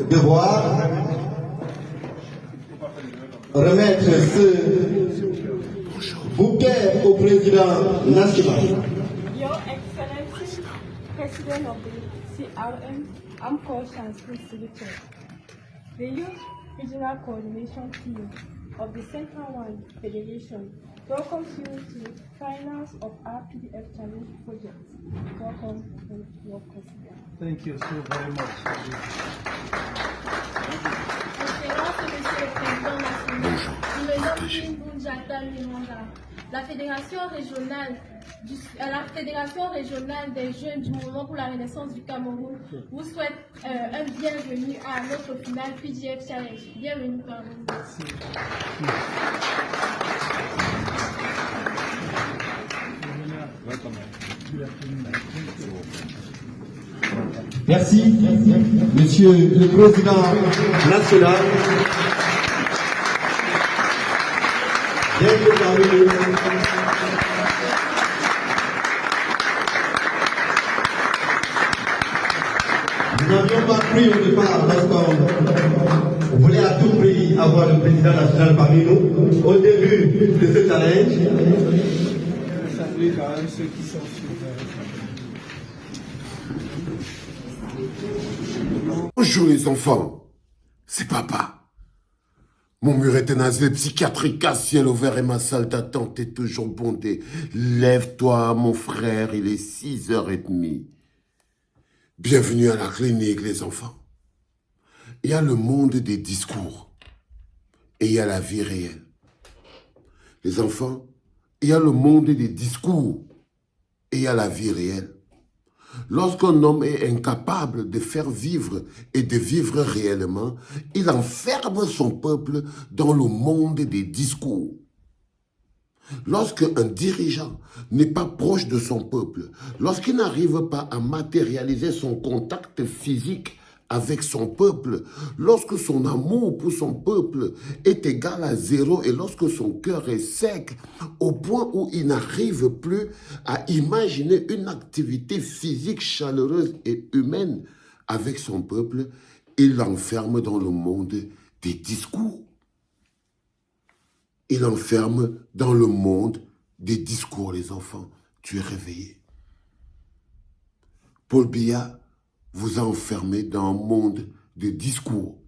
devoir remettre ce bouquet au président national. Your Excellency, President of the CRM, I'm called Chancellor Silicho. The Youth Regional Coordination Team of the Central One Federation welcomes you to finals of our PDF Challenge project. Welcome, your President. Thank you so very much. Monsieur le Président national, je me nomme Kimbou Jata Miranda. La Fédération régionale des jeunes du mouvement pour la renaissance du Cameroun vous souhaite un bienvenue à notre finale PDF Challenge. Bienvenue parmi nous. Merci, Monsieur le Président national. Bienvenue parmi nous. Nous n'avions pas pris au départ lorsqu'on voulait à tout prix avoir le président national parmi nous. Au début de ce challenge, Saluer quand même ceux qui sont sur. Bonjour les enfants, c'est papa. Mon mur est un asile psychiatrique à ciel ouvert et ma salle d'attente est toujours bondée. Lève-toi mon frère, il est 6h30. Bienvenue à la clinique les enfants. Il y a le monde des discours et il y a la vie réelle. Les enfants, il y a le monde des discours et il y a la vie réelle. Lorsqu'un homme est incapable de faire vivre et de vivre réellement, il enferme son peuple dans le monde des discours. Lorsqu'un dirigeant n'est pas proche de son peuple, lorsqu'il n'arrive pas à matérialiser son contact physique avec son peuple, lorsque son amour pour son peuple est égal à 0 et lorsque son cœur est sec au point où il n'arrive plus à imaginer une activité physique chaleureuse et humaine avec son peuple, il l'enferme dans le monde des discours. Il l'enferme dans le monde des discours, les enfants. Tu es réveillé. Paul Biya vous a enfermé dans un monde de discours,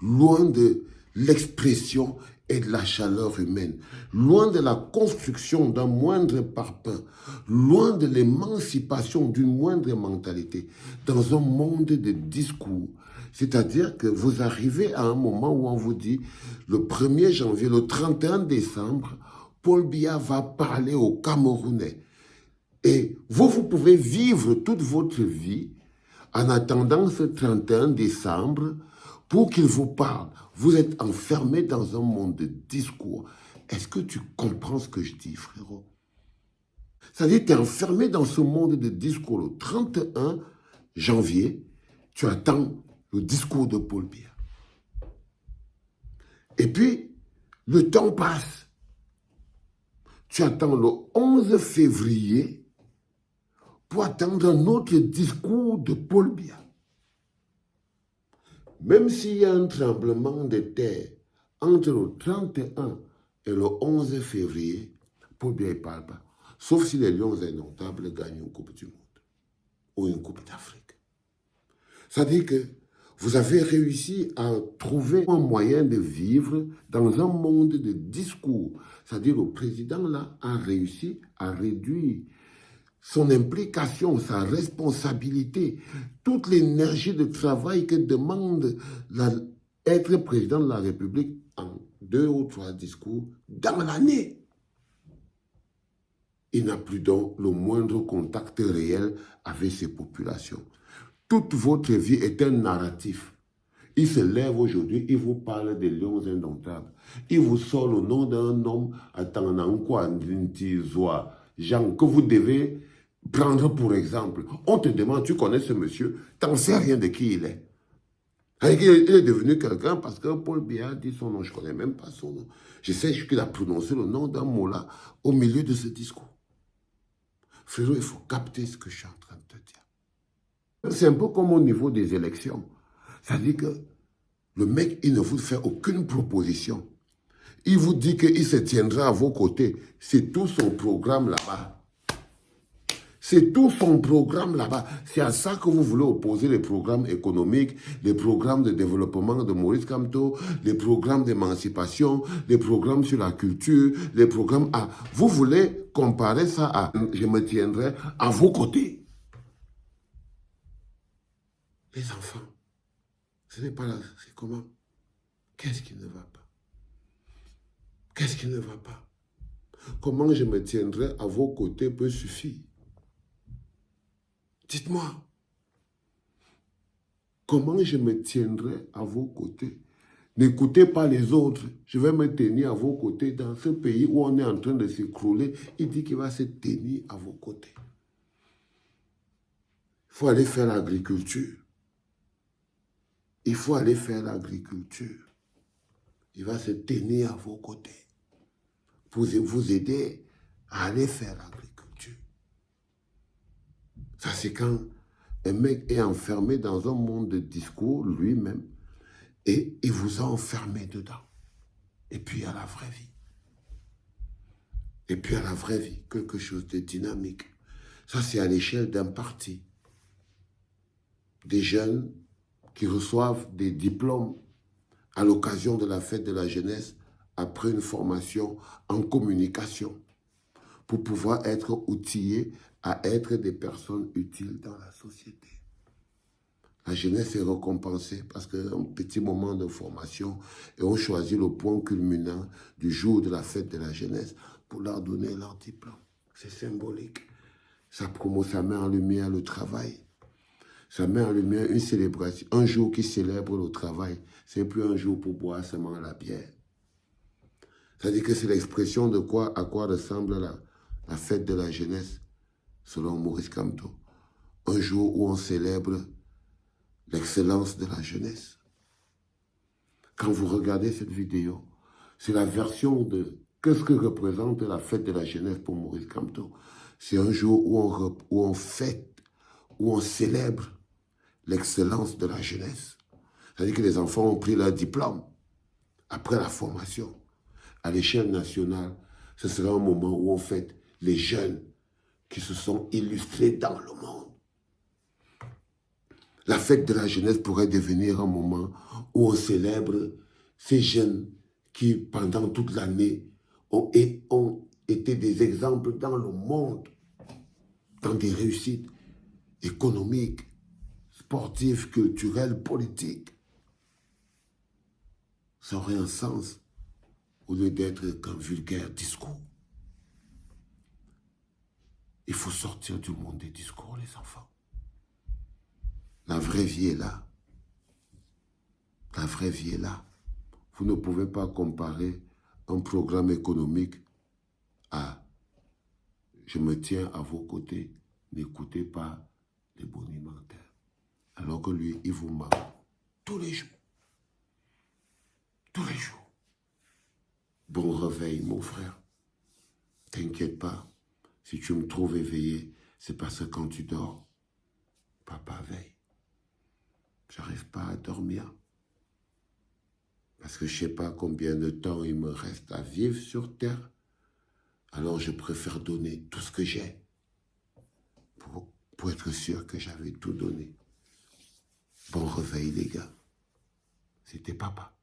loin de l'expression et de la chaleur humaine, loin de la construction d'un moindre parpaing, loin de l'émancipation d'une moindre mentalité, dans un monde de discours. C'est-à-dire que vous arrivez à un moment où on vous dit, le 1er janvier, le 31 décembre, Paul Biya va parler aux Camerounais. Et vous pouvez vivre toute votre vie en attendant ce 31 décembre pour qu'il vous parle. Vous êtes enfermé dans un monde de discours. Est-ce que tu comprends ce que je dis, frérot? C'est-à-dire que tu es enfermé dans ce monde de discours. Le 31 janvier, tu attends le discours de Paul Biya. Et puis, le temps passe. Tu attends le 11 février pour attendre un autre discours de Paul Biya. Même s'il y a un tremblement de terre entre le 31 et le 11 février, Paul Biya ne parle pas. Sauf si les Lions indomptables gagnent une Coupe du Monde ou une Coupe d'Afrique. C'est-à-dire que vous avez réussi à trouver un moyen de vivre dans un monde de discours. C'est-à-dire que le président là a réussi à réduire son implication, sa responsabilité, toute l'énergie de travail que demande être président de la République en 2 ou 3 discours dans l'année. Il n'a plus donc le moindre contact réel avec ses populations. Toute votre vie est un narratif. Il se lève aujourd'hui, il vous parle des Lions indomptables. Il vous sort le nom d'un homme, Jean, que vous devez prendre pour exemple. On te demande, tu connais ce monsieur, tu n'en sais rien de qui il est. Il est devenu quelqu'un parce que Paul Biya dit son nom, je ne connais même pas son nom. Je sais qu'il a prononcé le nom d'un mot là au milieu de ce discours. Frérot, il faut capter ce que je suis en train de te dire. C'est un peu comme au niveau des élections. Ça dit que le mec, il ne vous fait aucune proposition. Il vous dit qu'il se tiendra à vos côtés. C'est tout son programme là-bas. C'est tout son programme là-bas. C'est à ça que vous voulez opposer les programmes économiques, les programmes de développement de Maurice Kamto, les programmes d'émancipation, les programmes sur la culture, les programmes à... Vous voulez comparer ça à... Je me tiendrai à vos côtés. Les enfants, ce n'est pas là. C'est comment? Qu'est-ce qui ne va pas? Qu'est-ce qui ne va pas? Comment je me tiendrai à vos côtés peut suffire. Dites-moi, comment je me tiendrai à vos côtés? N'écoutez pas les autres. Je vais me tenir à vos côtés dans ce pays où on est en train de s'écrouler. Il dit qu'il va se tenir à vos côtés. Il faut aller faire l'agriculture. Il faut aller faire l'agriculture. Il va se tenir à vos côtés pour vous aider à aller faire l'agriculture. Ça, c'est quand un mec est enfermé dans un monde de discours lui-même et il vous a enfermé dedans. Et puis, il y a la vraie vie. Et puis, il y a la vraie vie, quelque chose de dynamique. Ça, c'est à l'échelle d'un parti. Des jeunes qui reçoivent des diplômes à l'occasion de la fête de la jeunesse après une formation en communication pour pouvoir être outillés à être des personnes utiles dans la société. La jeunesse est récompensée parce qu'un petit moment de formation et on choisit le point culminant du jour de la fête de la jeunesse pour leur donner leur diplôme. C'est symbolique. Ça met en lumière le travail. Ça met en lumière une célébration. Un jour qui célèbre le travail, c'est plus un jour pour boire seulement la bière. C'est-à-dire que c'est l'expression de à quoi ressemble la fête de la jeunesse, selon Maurice Kamto. Un jour où on célèbre l'excellence de la jeunesse. Quand vous regardez cette vidéo, c'est la version de qu'est-ce que représente la fête de la jeunesse pour Maurice Kamto. C'est un jour où on fête, où on célèbre l'excellence de la jeunesse. C'est-à-dire que les enfants ont pris leur diplôme après la formation. À l'échelle nationale, ce sera un moment où on fête les jeunes qui se sont illustrés dans le monde. La fête de la jeunesse pourrait devenir un moment où on célèbre ces jeunes qui, pendant toute l'année, ont été des exemples dans le monde, dans des réussites économiques, sportives, culturelles, politiques. Ça aurait un sens au lieu d'être qu'un vulgaire discours. Il faut sortir du monde des discours, les enfants. La vraie vie est là. La vraie vie est là. Vous ne pouvez pas comparer un programme économique à « je me tiens à vos côtés, n'écoutez pas les bonimentaires ». Alors que lui, il vous ment tous les jours. Tous les jours. Bon réveil, mon frère. T'inquiète pas. Si tu me trouves éveillé, c'est parce que quand tu dors, papa veille. J'arrive pas à dormir. Parce que je ne sais pas combien de temps il me reste à vivre sur terre. Alors je préfère donner tout ce que j'ai pour être sûr que j'avais tout donné. Bon réveil, les gars. C'était papa.